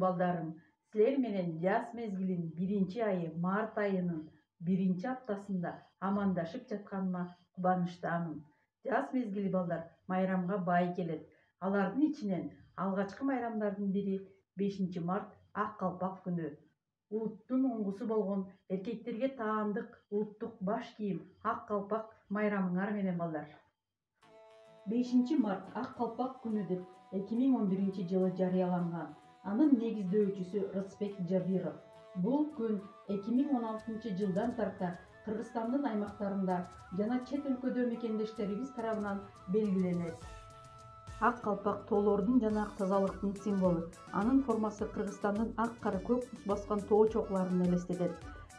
балдарым, силер менен жаз мезгилинин 1-айы март айынын 1-аптасында амандашып жатканыма кубанычтамын. Жаз мезгили балдар майрамга бай келет. Алардын ичинен алгачкы майрамдардын бири 5-март ак калпак күнү. Улуттун оңгусу болгон эркектерге таандык улуттук баш кийим ак калпак майрамыңар менен балдар. 5-март ак калпак күнү деп 2011-жылы жарыяланган. Анын негиздөөчүсү Рысбек Жабиров. Бул күн 2016-жылдан тарта Кыргызстандын аймактарында жана чет өлкөдө мекендештерибиз тарабынан белгиленет. Ак калпак тоолордун жана тазалыктын символу. Анын формасы Кыргызстандын ак кара көк туз баскан тоо чокуларын элестетет.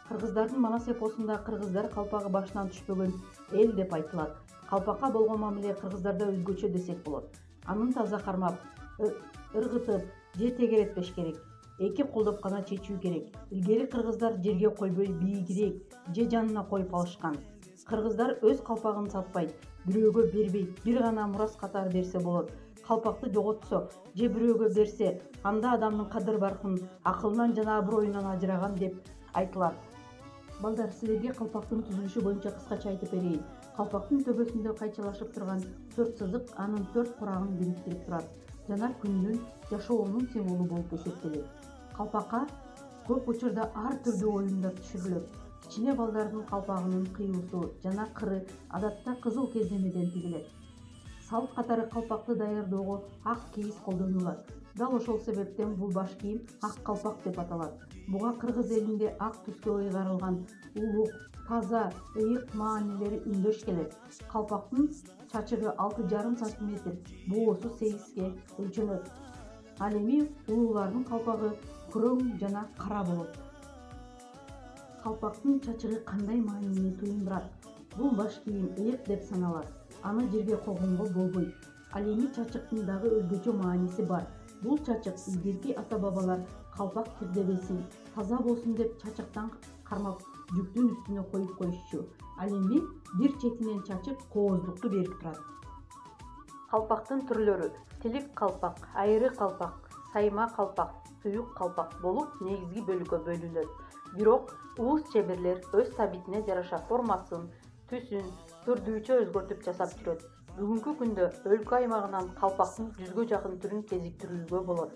Кыргыздардын манас эпосунда кыргыздар калпагы башынан түшпөгөн эл деп айтылат. Калпакка болгон мамиле кыргыздарда өзгөчө десек болот. Анын таза кармап, ыргытып же тегеретпеш керек. Эки колдоп гана чечүү керек. Илгери кыргыздар жерге койбой бийигирээк же жанына коюп алышкан. Кыргыздар өз калпагын сатпайт, бирөөгө бербейт, бир гана мурас катары берсе болот. Калпакты жоготсо же бирөөгө берсе, анда адамдын кадыр-баркын, акылынан жана аброюнан ажыраган деп айтылат. Балдар, силерге калпактын түзүлүшү боюнча кыскача айтып берейин. Калпактын төбөсүндө кайчалашып турган 4 сызык анын 4 курагын бириктирип турат жана күндүн, жашоонун символу болуп эсептелет. Калпакка көп учурда ар түрдүү оюндар түшүрүлөт. Кичине балдардын калпагынын кыюусу жана кыры адатта кызыл кездемеден тигилет. Салт катары калпакты даярдоого ак кийиз колдонулат. Дал ошол себептен бул баш кийим ак калпак деп аталат. Буга кыргыз элинде ак түскө ыйгарылган улук, таза, ыйык маанилери үндөш келет. Калпактын чачыгы 6,5 см, боосу 8ге өлчөнөт. Ал эми улуулардын калпагы күрөң жана кара болот. Калпактын чачыгы кандай маанини туюндурат? Бул баш кийим ыйык деп саналат. Аны жерге койгонго болбойт. Ал эми чачыктын дагы өзгөчө мааниси бар. Бул чачык илгерки ата-бабалар калпак кирдебесин, таза болсун деп чачыктан кармап жүктүн үстүнө коюп коюшчу. Ал эми бир четинен чачык кооздукту берип турат. Калпактын түрлөрү: тилик калпак, айры калпак, сайма калпак, туюк калпак болуп негизги бөлүккө бөлүнөт. Бирок уус чеберлер өз табитине жараша формасын, түсүн түрдүүчө өзгөртүп жасап жүрөт. Бүгүнкү күндө өлкө аймагынан калпактын 100га жакын түрүн кезиктирүүгө болот.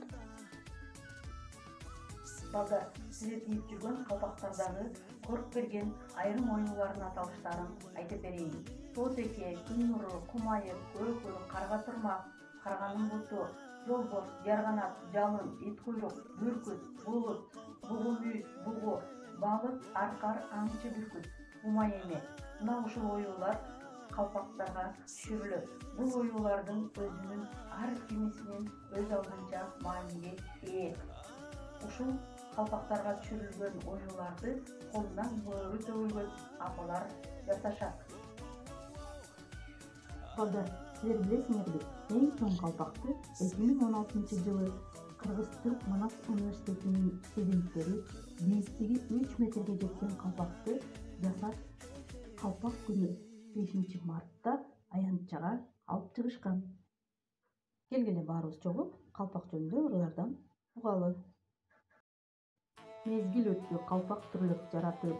Балдар, силер кийип жүргөн калпактардагы корк берген айрым оюулардын аталыштарын айтып берейин. Тоотеке, күн нуру, кум айыр, көкү, карга турмак, карганын буту, жолбош, жарганат, жалын, ит куйрук, бүркүт, булут, бугу мүйүз, бугу, балык, аркар, аңчы бүркүт, умай эме. Мына ушул оюулар калпактарга түшүрүлөт. Бул оюулардын өзүнүн ар кимисинин өз алдынча мааниге ээ. Ушул калпактарга түшүрүлгөн оюуларды колунан бөөрү төгүлгөн апалар жасашат. Балдар, силер билесиңерби, эң чоң калпакты 2016-жылы Кыргыз Түрк Манас университетинин студенттери бийиктиги 3 метрге жеткен калпакты жасап, калпак күнү 5-мартта аянтчага алып чыгышкан. Келгиле баарыбыз чогуу калпак жөнүндө ырдардан угалы. Мезгил өттү, калпак түрлөп жаратып,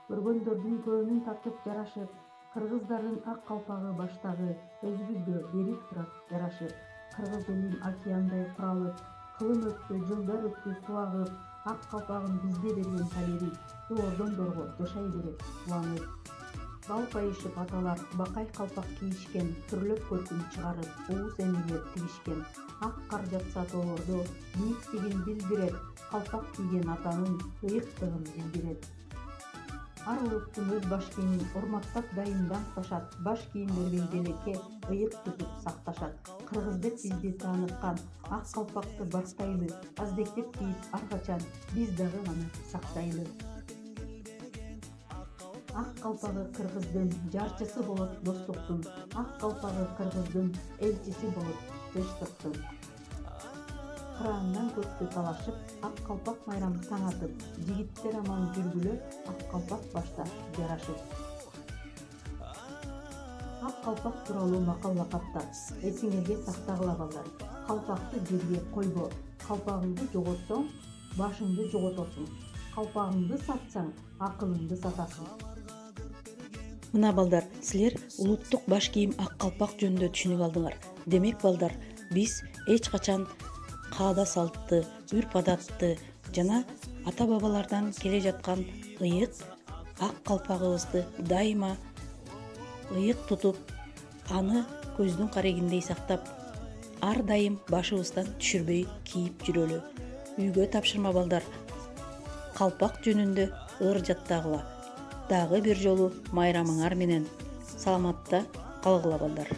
көргөндөрдүн көөнүн тартып жарашып, кыргыздардын ак калпагы баштагы өзүбүзгө берип турат жарашып. Кыргыз элин океандай куралып, кылым өттү, жылдар өттү, суу агып, ак калпагын бизге берген табири, доордон дорго жашай берет кубанып. Бал пайышып аталар бакай калпак кийишкен, түрлөп көркүн чыгарып, уус эмилеп тигишкен. Ак кар жатса тоолордо, бийиктигин билдирет, калпак кийген атанын ыйыктыгын билдирет. Ар улуттун өз баш кийимин урматтап дайым даңкташат, баш кийим бербей белекке ыйык түтүп сакташат. Кыргыз деп бизди тааныткан ак калпакты бактайлы, аздектеп кийип ар качан биз дагы аны сактайлы. Ак калпагы кыргыздын жарчысы болот достуктун, ак калпагы кыргыздын элчиси болот тынчтыктын. Кыраандан көктү талашып, ак калпак майрам таң атып, жигиттер аман жүргүлө, ак калпак башта жарашып. Ак калпак тууралуу макал лакаптар эсиңерге сактагыла балдар. Калпакты жерге койбо, Калпагыңды жоготсоң, башыңды жоготосуң. Калпагыңды сатсаң, акылыңды сатасың. Мына балдар, силер улуттук баш кийим ак калпак жөнүндө түшүнүп алдыңар. Демек балдар, биз эч качан каада салтты, үрп адатты жана ата бабалардан келе жаткан ыйык ак калпагыбызды дайыма ыйык тутуп, аны көздүн карегиндей сактап, ар дайым башыбыздан түшүрбөй кийип жүрөлү. Үйгө тапшырма балдар. Калпак жөнүндө ыр жаттагыла. Дагы бир жолу майрамыңар менен саламатта калгыла балдар.